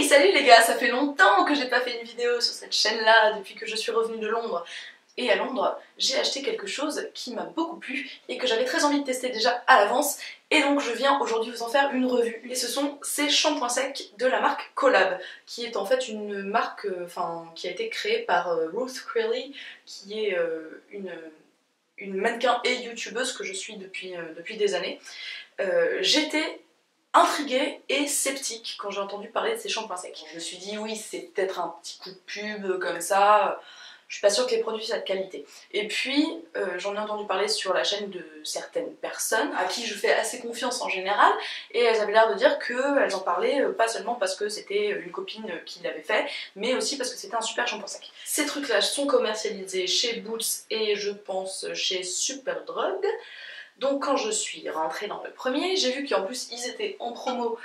salut les gars, ça fait longtemps que j'ai pas fait une vidéo sur cette chaîne là depuis que je suis revenue de Londres. Et à Londres, j'ai acheté quelque chose qui m'a beaucoup plu et que j'avais très envie de tester déjà à l'avance. Et donc je viens aujourd'hui vous en faire une revue. Et ce sont ces shampoings secs de la marque Collab, qui est en fait une marque qui a été créée par Ruth Crilly, qui est une mannequin et youtubeuse que je suis depuis des années. J'étais intriguée et sceptique quand j'ai entendu parler de ces shampoings secs. Je me suis dit oui, c'est peut-être un petit coup de pub comme ça, je suis pas sûre que les produits soient de qualité. Et puis j'en ai entendu parler sur la chaîne de certaines personnes à qui je fais assez confiance en général, et elles avaient l'air de dire qu'elles en parlaient pas seulement parce que c'était une copine qui l'avait fait, mais aussi parce que c'était un super shampoing sec. Ces trucs-là sont commercialisés chez Boots et je pense chez Superdrug. Donc quand je suis rentrée dans le premier, j'ai vu qu'en plus ils étaient en promo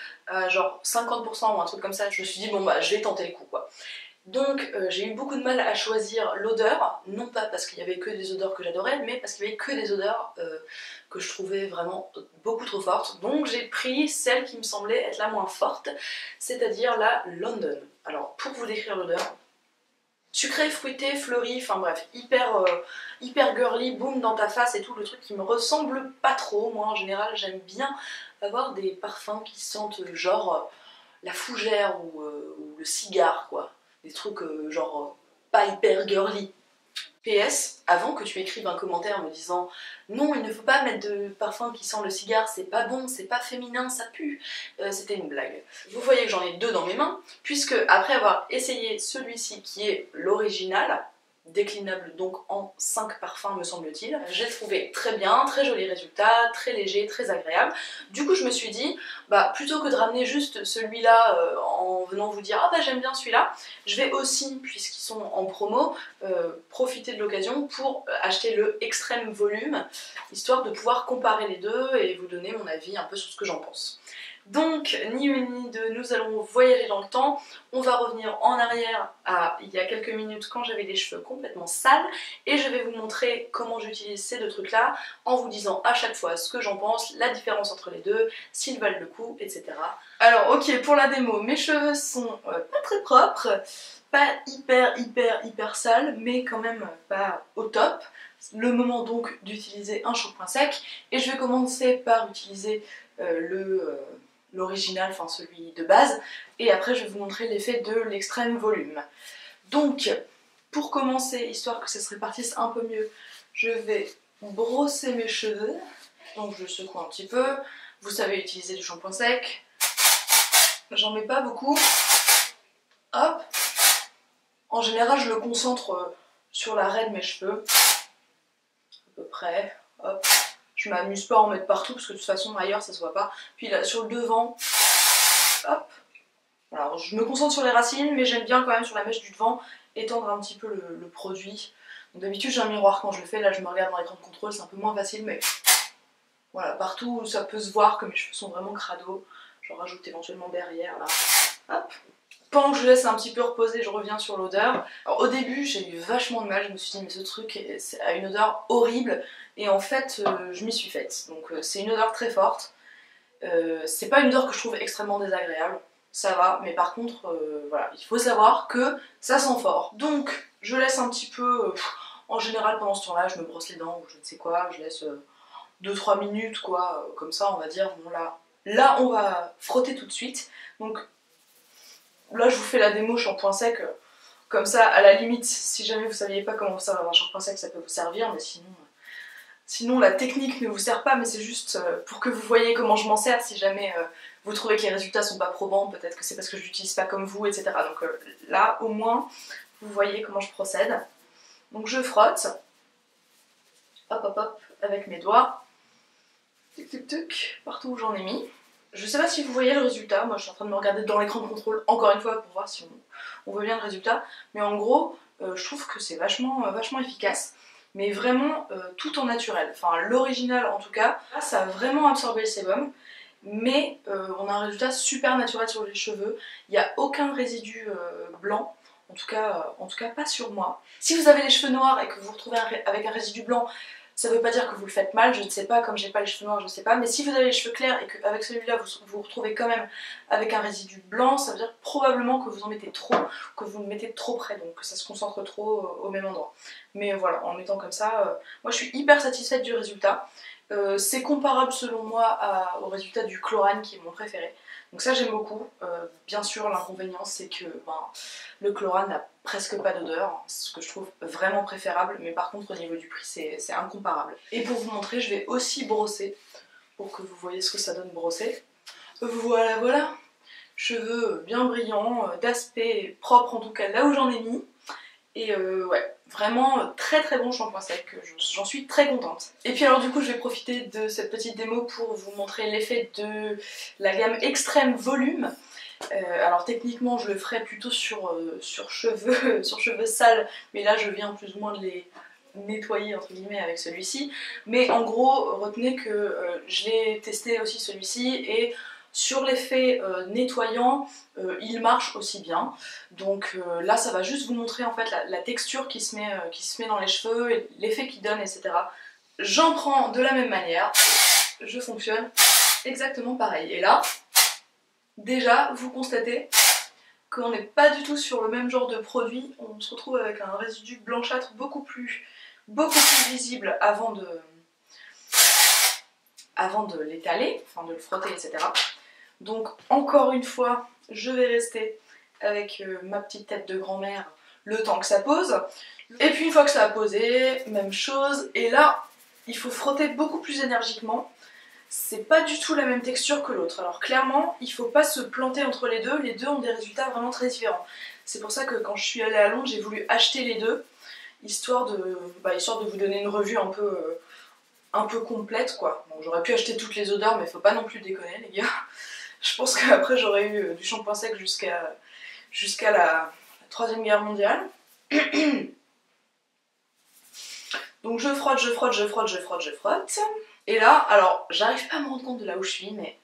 genre 50% ou un truc comme ça. Je me suis dit bon bah je vais tenter le coup quoi. Donc j'ai eu beaucoup de mal à choisir l'odeur, non pas parce qu'il y avait que des odeurs que j'adorais, mais parce qu'il y avait que des odeurs que je trouvais vraiment beaucoup trop fortes. Donc j'ai pris celle qui me semblait être la moins forte, c'est-à-dire la London. Alors pour vous décrire l'odeur, sucré, fruité, fleuri, enfin bref, hyper girly, boum dans ta face et tout, le truc qui me ressemble pas trop. Moi en général j'aime bien avoir des parfums qui sentent genre la fougère ou le cigare quoi. Des trucs genre pas hyper girly. PS, avant que tu écrives un commentaire me disant non, il ne faut pas mettre de parfum qui sent le cigare, c'est pas bon, c'est pas féminin, ça pue, c'était une blague. Vous voyez que j'en ai deux dans mes mains, puisque après avoir essayé celui-ci qui est l'original, déclinable donc en 5 parfums me semble-t-il, j'ai trouvé très bien, très joli résultat, très léger, très agréable. Du coup je me suis dit, bah plutôt que de ramener juste celui-là en venant vous dire ah bah j'aime bien celui-là, je vais aussi, puisqu'ils sont en promo, profiter de l'occasion pour acheter le extrême volume, histoire de pouvoir comparer les deux et vous donner mon avis un peu sur ce que j'en pense. Donc, ni une ni deux, nous allons voyager dans le temps. On va revenir en arrière à il y a quelques minutes quand j'avais les cheveux complètement sales et je vais vous montrer comment j'utilise ces deux trucs là en vous disant à chaque fois ce que j'en pense, la différence entre les deux, s'ils valent le coup, etc. Alors ok, pour la démo, mes cheveux sont pas très propres, pas hyper sales, mais quand même pas au top. Le moment donc d'utiliser un shampoing sec et je vais commencer par utiliser l'original, enfin celui de base, et après je vais vous montrer l'effet de l'extrême volume. Donc, pour commencer, histoire que ça se répartisse un peu mieux, je vais brosser mes cheveux. Donc je secoue un petit peu, vous savez utiliser du shampoing sec, j'en mets pas beaucoup, hop. En général je le concentre sur l'arrêt de mes cheveux, à peu près, hop. Je m'amuse pas à en mettre partout parce que de toute façon ailleurs ça se voit pas. Puis là sur le devant, hop. Alors je me concentre sur les racines mais j'aime bien quand même sur la mèche du devant étendre un petit peu le produit. D'habitude j'ai un miroir quand je le fais, là je me regarde dans l'écran de contrôle, c'est un peu moins facile mais voilà, partout où ça peut se voir que mes cheveux sont vraiment crado, j'en rajoute éventuellement derrière là, hop. Pendant que je laisse un petit peu reposer, je reviens sur l'odeur. Au début, j'ai eu vachement de mal, je me suis dit mais ce truc a une odeur horrible et en fait je m'y suis faite. Donc c'est une odeur très forte. C'est pas une odeur que je trouve extrêmement désagréable, ça va, mais par contre voilà, il faut savoir que ça sent fort. Donc je laisse un petit peu, en général pendant ce temps-là, je me brosse les dents ou je ne sais quoi, je laisse 2-3 minutes quoi, comme ça on va dire, bon là on va frotter tout de suite. Donc là je vous fais la démo shampoing sec, comme ça à la limite si jamais vous saviez pas comment faire un shampoing sec ça peut vous servir, mais sinon la technique ne vous sert pas, mais c'est juste pour que vous voyez comment je m'en sers. Si jamais vous trouvez que les résultats sont pas probants, peut-être que c'est parce que je l'utilise pas comme vous, etc. Donc là au moins vous voyez comment je procède. Donc je frotte, hop avec mes doigts, tuc partout où j'en ai mis. Je sais pas si vous voyez le résultat, moi je suis en train de me regarder dans l'écran de contrôle encore une fois pour voir si on voit bien le résultat, mais en gros je trouve que c'est vachement efficace, mais vraiment tout en naturel. Enfin l'original en tout cas, ça a vraiment absorbé le sébum, mais on a un résultat super naturel sur les cheveux, il n'y a aucun résidu blanc, en tout cas pas sur moi. Si vous avez les cheveux noirs et que vous vous retrouvez avec un résidu blanc, Ça veut pas dire que vous le faites mal, je ne sais pas, comme j'ai pas les cheveux noirs, je ne sais pas, mais si vous avez les cheveux clairs et qu'avec celui-là vous vous retrouvez quand même avec un résidu blanc, ça veut dire probablement que vous en mettez trop, que vous le mettez trop près, donc que ça se concentre trop au même endroit. Mais voilà, en mettant comme ça, moi je suis hyper satisfaite du résultat. C'est comparable selon moi au résultat du Chlorane qui est mon préféré. Donc ça j'aime beaucoup. Bien sûr l'inconvénient c'est que le Chlorane n'a presque pas d'odeur, ce que je trouve vraiment préférable, mais par contre au niveau du prix c'est incomparable. Et pour vous montrer, je vais aussi brosser, pour que vous voyez ce que ça donne brosser. Voilà, voilà, cheveux bien brillants, d'aspect propre en tout cas là où j'en ai mis. Et ouais, vraiment très très bon shampoing sec, j'en suis très contente. Et puis alors du coup je vais profiter de cette petite démo pour vous montrer l'effet de la gamme Extrême Volume. Alors techniquement je le ferais plutôt sur cheveux, sur cheveux sales, mais là je viens plus ou moins de les nettoyer entre guillemets avec celui-ci. Mais en gros retenez que je l'ai testé aussi celui-ci et sur l'effet nettoyant, il marche aussi bien. Donc là ça va juste vous montrer en fait la texture qui se met dans les cheveux, l'effet qu'il donne, etc. J'en prends de la même manière, je fonctionne exactement pareil. Et là, déjà vous constatez qu'on n'est pas du tout sur le même genre de produit, on se retrouve avec un résidu blanchâtre beaucoup plus visible avant de l'étaler, enfin de le frotter, etc. Donc encore une fois, je vais rester avec ma petite tête de grand-mère le temps que ça pose. Et puis une fois que ça a posé, même chose. Et là, il faut frotter beaucoup plus énergiquement. C'est pas du tout la même texture que l'autre. Alors clairement, il faut pas se planter entre les deux ont des résultats vraiment très différents. C'est pour ça que quand je suis allée à Londres, j'ai voulu acheter les deux, histoire de vous donner une revue un peu complète quoi. Bon, j'aurais pu acheter toutes les odeurs, mais faut pas non plus déconner les gars. Je pense qu'après j'aurais eu du shampoing sec jusqu'à la Troisième Guerre mondiale. Donc je frotte, je frotte, je frotte, je frotte, je frotte. Et là, alors j'arrive pas à me rendre compte de là où je suis, mais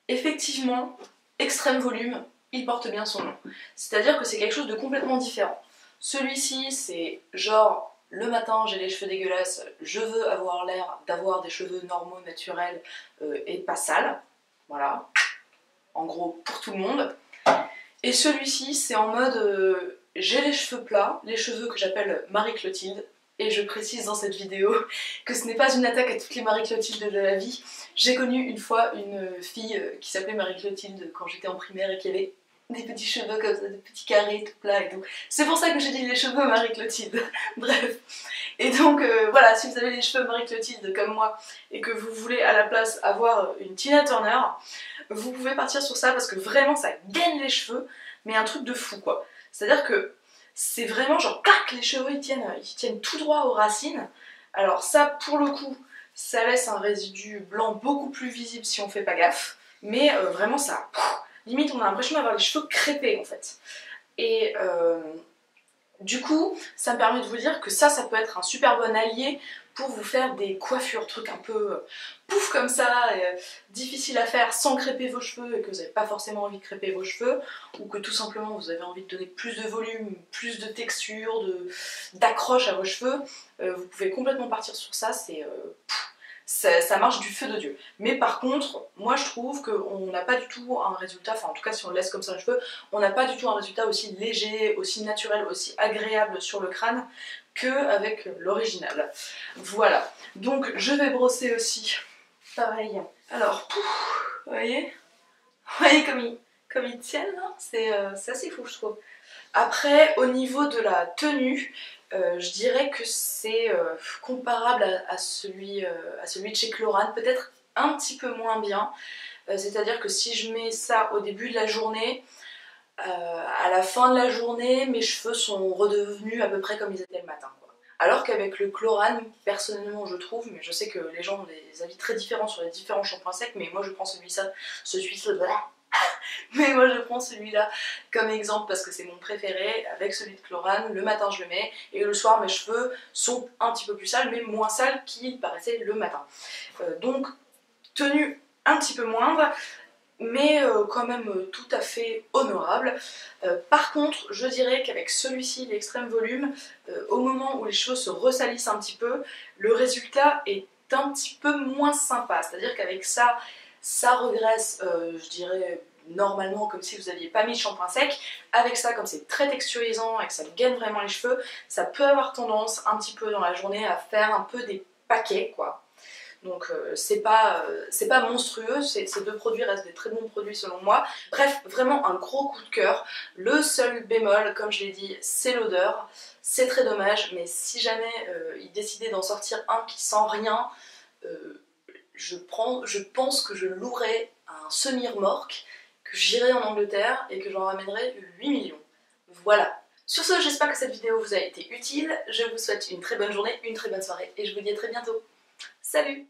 effectivement, Extrême Volume, il porte bien son nom. C'est-à-dire que c'est quelque chose de complètement différent. Celui-ci, c'est genre, le matin j'ai les cheveux dégueulasses, je veux avoir l'air d'avoir des cheveux normaux, naturels et pas sales. Voilà. En gros, pour tout le monde. Et celui-ci, c'est en mode j'ai les cheveux plats, les cheveux que j'appelle Marie-Clotilde. Et je précise dans cette vidéo que ce n'est pas une attaque à toutes les Marie-Clotilde de la vie. J'ai connu une fois une fille qui s'appelait Marie-Clotilde quand j'étais en primaire et qui avait des petits cheveux comme ça, des petits carrés tout plats et tout. C'est pour ça que j'ai dit les cheveux Marie-Clotilde. Bref. Et donc voilà, si vous avez les cheveux Marie-Clotilde comme moi et que vous voulez à la place avoir une Tina Turner, vous pouvez partir sur ça parce que vraiment ça gaine les cheveux, mais un truc de fou quoi. C'est-à-dire que c'est vraiment genre clac, les cheveux ils tiennent tout droit aux racines. Alors ça pour le coup, ça laisse un résidu blanc beaucoup plus visible si on fait pas gaffe, mais vraiment ça, limite on a l'impression d'avoir les cheveux crêpés en fait. Et du coup, ça me permet de vous dire que ça peut être un super bon allié pour vous faire des coiffures, trucs un peu pouf comme ça, difficile à faire sans crêper vos cheveux et que vous n'avez pas forcément envie de crêper vos cheveux, ou que tout simplement vous avez envie de donner plus de volume, plus de texture, d'accroche à vos cheveux, vous pouvez complètement partir sur ça, ça marche du feu de Dieu. Mais par contre, moi je trouve qu'on n'a pas du tout un résultat, enfin en tout cas si on le laisse comme ça les cheveux, on n'a pas du tout un résultat aussi léger, aussi naturel, aussi agréable sur le crâne qu'avec l'original. Voilà, donc je vais brosser aussi, pareil. Alors, vous voyez comme ils tiennent là, c'est assez fou je trouve. Après, au niveau de la tenue, je dirais que c'est comparable à celui de chez Chlorane, peut-être un petit peu moins bien. C'est-à-dire que si je mets ça au début de la journée, à la fin de la journée, mes cheveux sont redevenus à peu près comme ils étaient le matin, quoi. Alors qu'avec le Chlorane, personnellement je trouve, mais je sais que les gens ont des avis très différents sur les différents shampoings secs, mais moi je prends celui-là, mais moi je prends celui-là comme exemple parce que c'est mon préféré, avec celui de Chlorane. Le matin je le mets et le soir mes cheveux sont un petit peu plus sales mais moins sales qu'ils paraissaient le matin. Donc tenue un petit peu moindre, mais quand même tout à fait honorable. Par contre, je dirais qu'avec celui-ci, l'extrême volume, au moment où les choses se ressalissent un petit peu, le résultat est un petit peu moins sympa. C'est-à-dire qu'avec ça, ça regraisse, je dirais, normalement comme si vous n'aviez pas mis de shampoing sec. Avec ça, comme c'est très texturisant et que ça gaine vraiment les cheveux, ça peut avoir tendance un petit peu dans la journée à faire un peu des paquets, quoi. Donc c'est pas monstrueux, ces deux produits restent des très bons produits selon moi. Bref, vraiment un gros coup de cœur. Le seul bémol, comme je l'ai dit, c'est l'odeur. C'est très dommage, mais si jamais ils décidaient d'en sortir un qui sent rien, je pense que je louerais un semi-remorque, que j'irai en Angleterre et que j'en ramènerai 8 millions. Voilà. Sur ce, j'espère que cette vidéo vous a été utile. Je vous souhaite une très bonne journée, une très bonne soirée et je vous dis à très bientôt. Salut!